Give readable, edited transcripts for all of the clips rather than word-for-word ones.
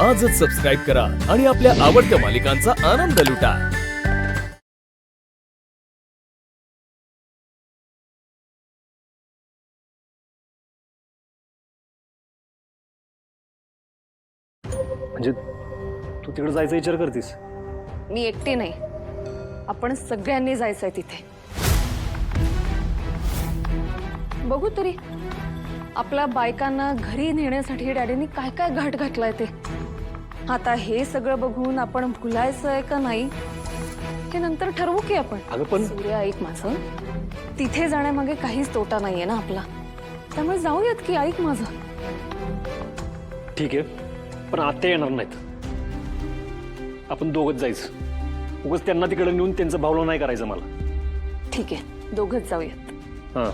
आजच सबस्क्राईब करा आणि आपल्या आवडत्या मालिकांचा आनंद लुटा। म्हणजे तू तिकडे जायचा विचार करतेस? मी एकटी नाही, आपण सगळ्यांनी जायचंय तिथे। बघू तरी आपल्या बायकांना घरी नेण्यासाठी डॅडींनी काय काय घाट घातलाय ते। आता हे सगळं बघून आपण भुलायचंय का नाही हे नंतर ठरवू की आपण। अगं पण सूर्य ऐक माझं, तिथे जाण्यामागे काहीच तोटा नाहीये ना आपला, त्यामुळे जाऊयात की। ऐक माझं। ठीक आहे, पण आत्या येणार नाहीत, आपण दोघंच जायचं। उगाच त्यांना तिकडे नेऊन त्यांचं भावलं नाही करायचं मला। ठीक आहे, दोघंच जाऊयात। हां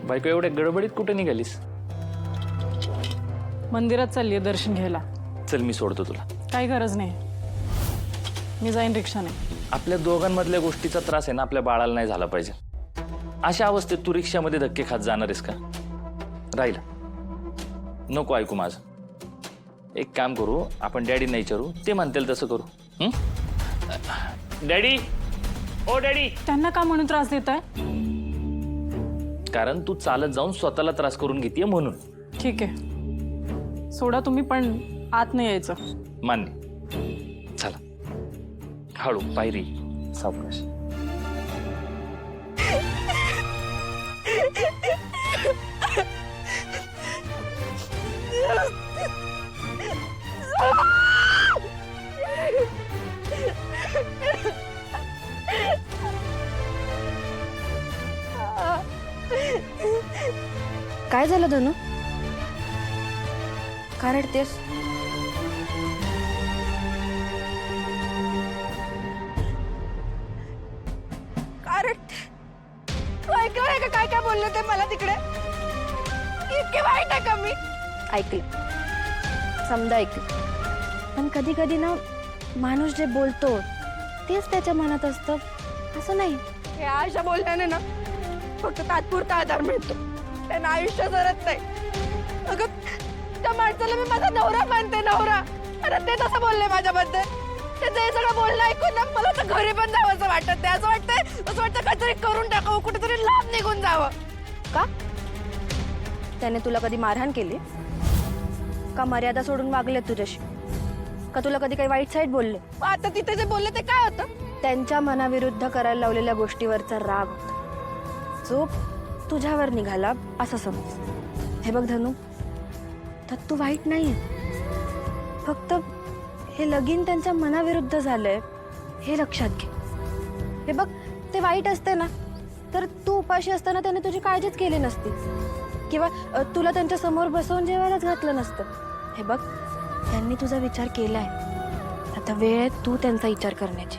बायको एवढ्या गडबडीत कुठे निघालीस? मंदिरात चाललीये दर्शन घ्यायला। चल मी सोडतो तुला। काही गरज नाही, मी जाईन रिक्षाने। आपल्या दोघांमधल्या गोष्टीचा त्रास आहे ना आपल्या बाळाला नाही झाला पाहिजे। अशा अवस्थेत तू रिक्षामध्ये धक्के खात जाणार आहेस का? राहील नको ऐकू माझं। एक काम करू, आपण डॅडींना विचारू, ते म्हणतील तसं करू। डॅडी, ओ डॅडी। त्यांना का म्हणून त्रास देताय? कारण तू चालत जाऊन स्वतःला त्रास करून घेतीये म्हणून। ठीक आहे, सोडा तुम्ही, पण आत नाही यायचं। मान्य। चला हळू, पायरी सावकाश। काय झालं धनु? का रडतेस? का रडते? तू ऐकलं नाही का काय काय बोलले ते मला तिकडे? इतके वाईट आहे का मी? ऐकलं, समजा ऐकलं, पण कधी कधी ना माणूस जे बोलतो तेच त्याच्या मनात असतं असं नाही। हे अशा बोलण्याने ना फक्त तात्पुरता आधार मिळतो, त्यांना आयुष्य जरत नाही। अगं त्या माणसाला मी माझा नवरा मानते, नवरा, आणि ते तसं बोलले माझ्याबद्दल। त्याचं हे सगळं बोलणं ऐकून ना मला तर घरी पण जावं वाटत नाही। असं वाटतं काहीतरी करून टाकावं, कुठेतरी लांब निघून जावं। का? त्याने तुला कधी मारहाण केली का? मर्यादा सोडून वागले तुझ्याशी का? तुला कधी काही वाईट साईड बोलले? आता तिथे जे बोलले ते काय होतं? त्यांच्या मनाविरुद्ध करायला लावलेल्या गोष्टीवरचा राग होता, जो तुझ्यावर निघाला असं समज। हे बघ धनु, तू वाईट नाहीये, फक्त हे लगीन त्यांच्या मनाविरुद्ध झालंय हे लक्षात घे। हे बघ, ते वाईट असते ना तर तू उपाशी असताना त्याने तुझी काळजीच केली नसती, किंवा तुला त्यांच्या समोर बसवून जेवायलाच घातलं नसतं। हे बघ, त्यांनी तुझा विचार केलाय, आता वेळ आहे तू त्यांचा विचार करण्याची।